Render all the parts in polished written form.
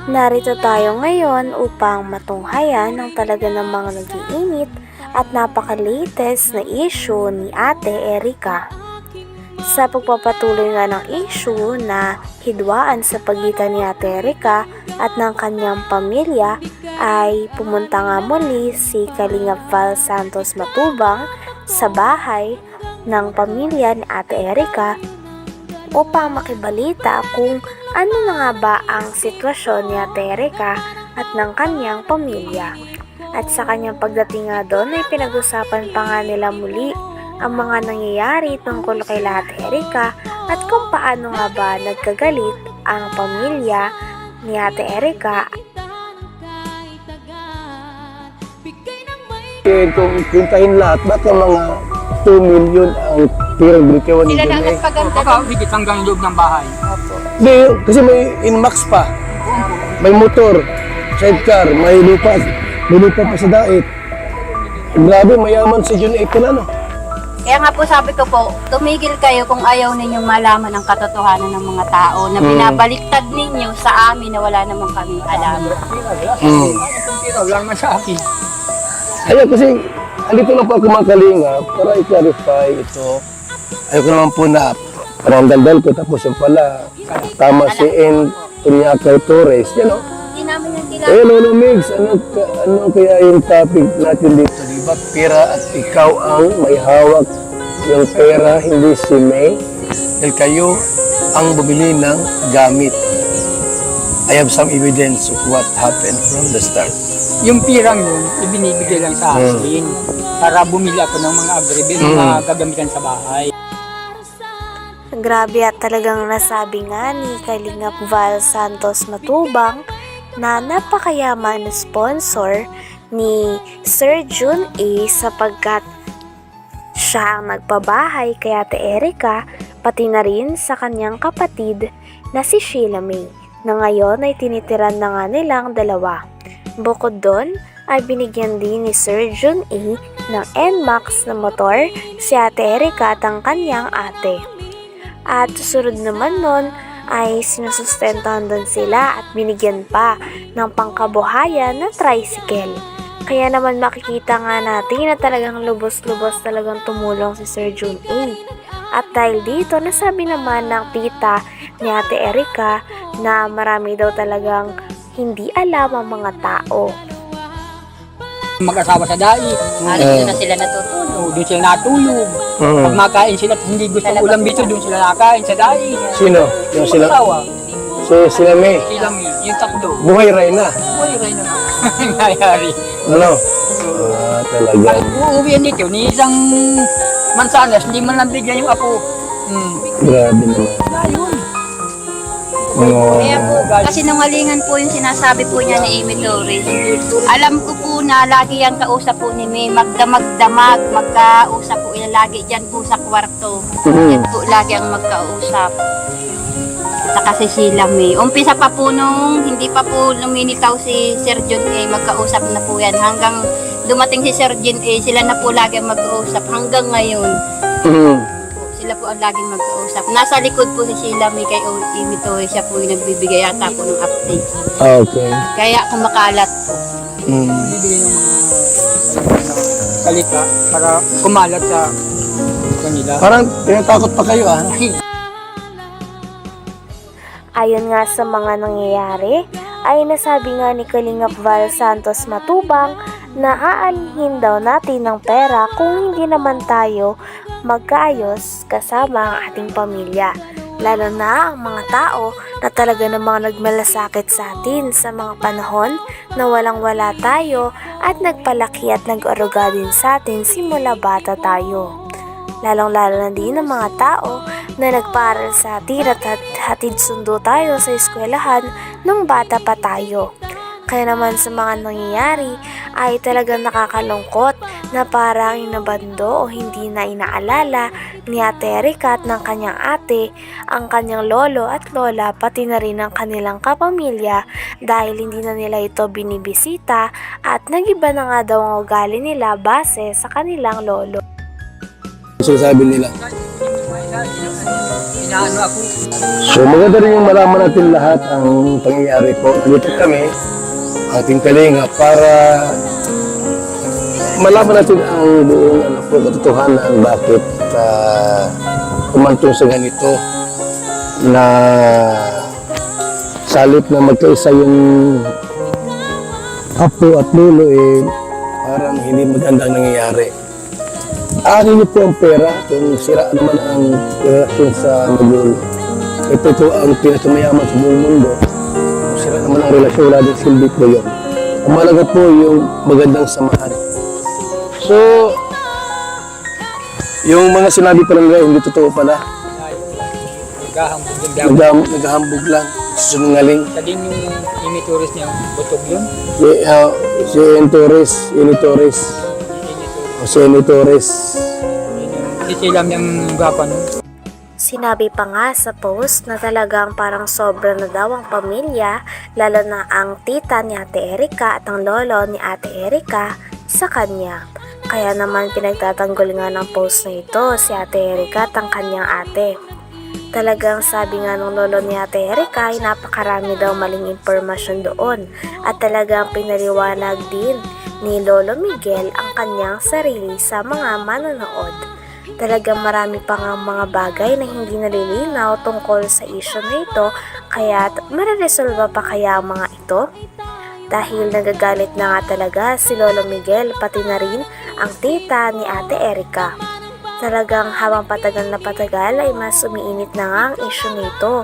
Narito tayo ngayon upang matunghayan ang talaga namang nag-iinit at napaka-latest na issue ni Ate Erica. Sa pagpapatuloy nga ng issue na hidwaan sa pagitan ni Ate Erica at ng kanyang pamilya ay pumunta nga muli si Kalingap Val Santos Matubang sa bahay ng pamilya ni Ate Erica upang makibalita kung ano na nga ba ang sitwasyon ni Ate Erica at ng kanyang pamilya. At sa kanyang pagdating nga doon ay pinag-usapan pa nga nila muli ang mga nangyayari tungkol kay Ate Erica at kung paano nga ba nagkagalit ang pamilya ni Ate Erica. Kung kintahin lahat, ba't ang mga 2 million ang tirang binitawan ni Sila na Jun? nagpaganda. Baka higit hanggang loob ng bahay. Hindi, kasi may Inmax pa. May motor, sidecar, may lupa pa sa dait. Grabe, mayaman si Jun pala, no? Kaya nga po sabi ko po, tumigil kayo kung ayaw ninyong malaman ang katotohanan ng mga tao na binabaliktad ninyo sa amin na wala namang kaming alam. Wala naman sa akin. Ayun, kasi andito lang po ako mga kalinga para i-clarify ito. Ayoko naman po na parang daldal ko tapos yung pala tama si N. Tunyacay Torres, yan o. Hindi namin yung kilala. Ayun, Lolo Migs, ano kaya yung topic natin dito? Diba, pera at ikaw ang may hawak yung pera, hindi si May. Dahil kayo ang bumili ng gamit. I have some evidence of what happened from the start. Yung pirang yun, ibinibigay lang sa akin para bumili ako ng mga agribil na gagamitan sa bahay. Grabe at talagang nasabi nga ni Kalingap Val Santos Matubang na napakayaman na sponsor ni Sir Jun A sapagkat siya ang nagpabahay kay Ate Erica pati na rin sa kanyang kapatid na si Sheila May na ngayon ay tinitiran na nga nilang dalawa. Bukod doon ay binigyan din ni Sir Jun A ng NMAX na motor si Ate Erica at ang kanyang ate. At susunod naman nun ay sinusustentahan doon sila at binigyan pa ng pangkabuhayan na tricycle. Kaya naman makikita nga natin na talagang lubos-lubos talagang tumulong si Sir Jun A. At dahil dito, nasabi naman ng tita ni Ate Erica na marami daw talagang hindi alam ang mga tao. Mag-asawa sa dai. Doon na sila natutulog. Doon sila natulog. Pag makain sila at hindi gusto ulam dito, doon sila nakain sa dai. Sino? Yung sila? Mag-asawa. Sila May. Sila yung tatlo. Buhay rin na. Uy, rin na. Nangyayari. Ano? Talaga. Uuwihan dito, ni isang mansanas, hindi man lang bigyan yung apo. Grabe naman. Ayun. Kaya po, kasi nungalingan po yung sinasabi po niya ni Amy Torres. Alam ko po na lagi yan kausap po ni May, magdamag-damag, magkausap po yan lagi dyan po sa kwarto. Yan po lagi ang magkausap. Saka si Sheila May. Umpisa pa po nung hindi pa po luminitaw si Sir John A, magkausap na po yan. Hanggang dumating si Sir John A, sila na po lagi ang magkausap hanggang ngayon. Sila po ang laging magkausap. Nasa likod po si Sheila May kay Amy Torres, siya po yung nagbibigay yata po ng update. Okay. Kaya kumakalat po. Bibigyan ng mga salita para kumalat sa kanila. Parang tinatakot pa kayo, ah. Ayon nga sa mga nangyayari, ay nasabi nga ni Kalingap Val Santos Matubang na aanhin daw natin ng pera kung hindi naman tayo magkaayos kasama ang ating pamilya. Lalo na ang mga tao na talaga namang nagmalasakit sa atin sa mga panahon na walang-wala tayo at nagpalaki at nag-aruga din sa atin simula bata tayo. Lalong-lalo na din ang mga tao na nagparal sa atin at hatid sundo tayo sa eskwelahan nung bata pa tayo. Kaya naman sa mga nangyayari ay talagang nakakalungkot na parang inabando o hindi na inaalala ni Ate Erica at ng kanyang ate ang kanyang lolo at lola pati na rin ang kanilang kapamilya dahil hindi na nila ito binibisita at nagiba na nga daw ang ugali nila base sa kanilang lolo. Sinasabi nila. inaano ako. So maganda rin yung malaman natin lahat ang pangyayari po. Nandito kami, ating kalinga, para malaman natin ang buong katotohanan bakit umantong sa ganito na salip na magkaisa yung apo at lolo parang hindi magandang nangyayari. Ano niyo po ang pera kung sira naman ang relasyon sa magulo. Ito ang pinakamayaman sa buong mundo. Kung sira naman ang relasyon, wala din silbi po yun. Ang malaga po yung magandang samahan. So, yung mga sinabi pa lang hindi totoo pala. Naghahambog lang. Sinungaling. Sa din yung imitoris niya, butog yun. Si Torres. Sisilam niyang gapa nun. Sinabi pa nga sa post na talagang parang sobra na daw ang pamilya, lalo na ang tita ni Ate Erika at ang lolo ni Ate Erika sa kanya. Kaya naman pinagtatanggol nga ng post na ito si Ate Erika at ang kanyang ate. Talagang sabi nga ng lolo ni Ate Erika ay napakarami daw maling impormasyon doon at talagang pinaliwanag din ni Lolo Miguel ang kanyang sarili sa mga manonood. Talagang marami pa nga mga bagay na hindi nalilinaw tungkol sa issue na ito, kaya mareresolba pa kaya ang mga ito? Dahil nagagalit na nga talaga si Lolo Miguel pati na rin ang tita ni Ate Erika. Talagang habang patagal na patagal ay mas umiinit na nga ang issue nito.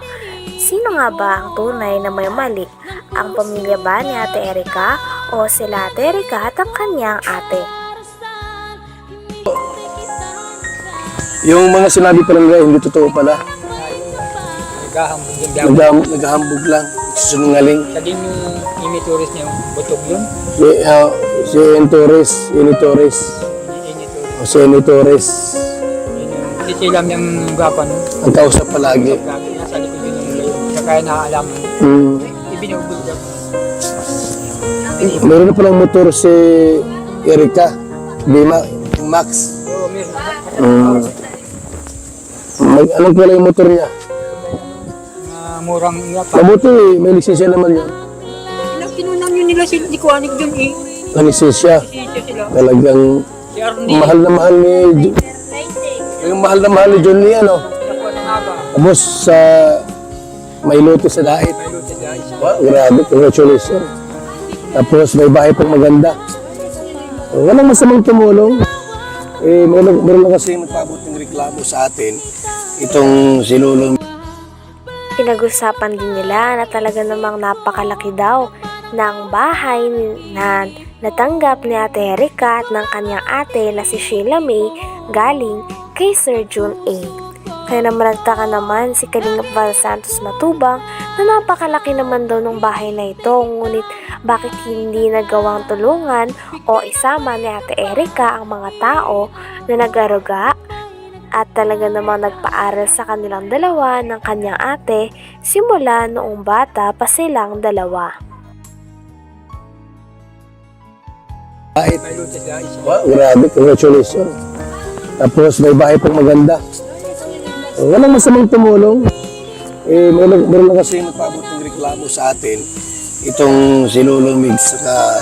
Sino nga ba ang tunay na may mali? Ang pamilya ba ni Ate Erika o sila Ate Erika at ang kanyang ate? Yung mga sinabi pa lang hindi totoo pala. Naghahambog lang. Sinungaling. Sa din yung imitoris niya, butog yun. Si Torres. Sisilam niyang gapa nun. Ang kausap palagi. Grabe, nasa likod yun yung layo. Kaya nakaalam. Ibinubulgap. Meron na palang motor si Erika. Max. Oo, meron. Anong pala yung motor niya? Murang nga pa. Mabuti, may lisensya naman yan. Kinunang yun nila si Kuanig dun eh. Ang lisensya. Sisya sila. Talagang Si Arnie. mahal na mahal ni yung mahal na mahal ni John Lee, ano? Nakuha ng aga. Tapos sa may luto sa dait. May luto guys. Wow, grabe, congratulations. Tapos may bahay pang maganda. Walang masamang tumulong. Meron lang kasi magpaabot ng reklamo sa atin. Itong si Lolo. Pinag-usapan din nila na talaga namang napakalaki daw ng bahay na natanggap ni Ate Erika at ng kanyang ate na si Sheila May galing kay Sir June A. Kaya naman nagtaka naman si Kalingap Val Santos Matubang na napakalaki naman daw ng bahay na ito, ngunit bakit hindi nagawang tulungan o isama ni Ate Erika ang mga tao na nag-aruga at talaga namang nagpaaral sa kanilang dalawa ng kanyang ate simula noong bata pa silang dalawa. Dait. May luto guys. Wow, grabe, congratulations. Tapos may bahay pang maganda. Walang masamang tumulong. Meron lang kasi magpaabot ng reklamo sa atin. Itong si Lolo Mig saka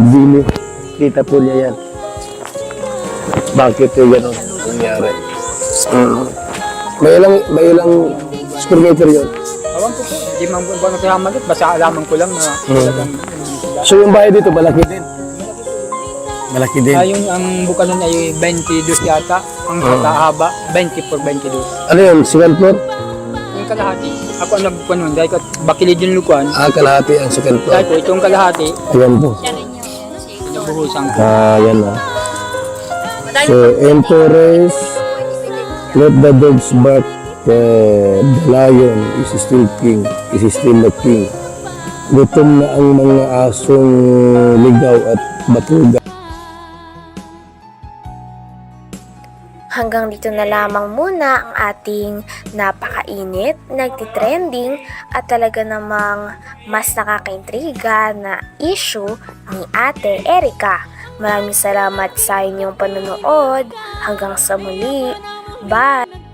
Dini. Kita po niya yan. Bakit yung gano'n nangyari? May ilang square meter yun. Awan ko po. Hindi man po nagkakamalit. Basta alaman ko lang na talagang So yung bahay dito, malaki din. Malaki din. yung ang buka nun ay 22 yata. Ang katahaba, 20 por 22. Ano yun? Second floor? Yung kalahati, ako ang nagbuka nun. Dahil bakilid yung lukuan. Kalahati ang second floor. Dahil po, itong kalahati, Ayan po. pinabuhusan ko. Yan na. So, Torres, let the dogs bark. The lion is still king. Is still the king. Gutom na ang mga asong ligaw at batuga. Hanggang dito na lamang muna ang ating napakainit, nagtitrending at talaga namang mas nakakaintriga na issue ni Ate Erika. Maraming salamat sa inyong panonood. Hanggang sa muli. Bye!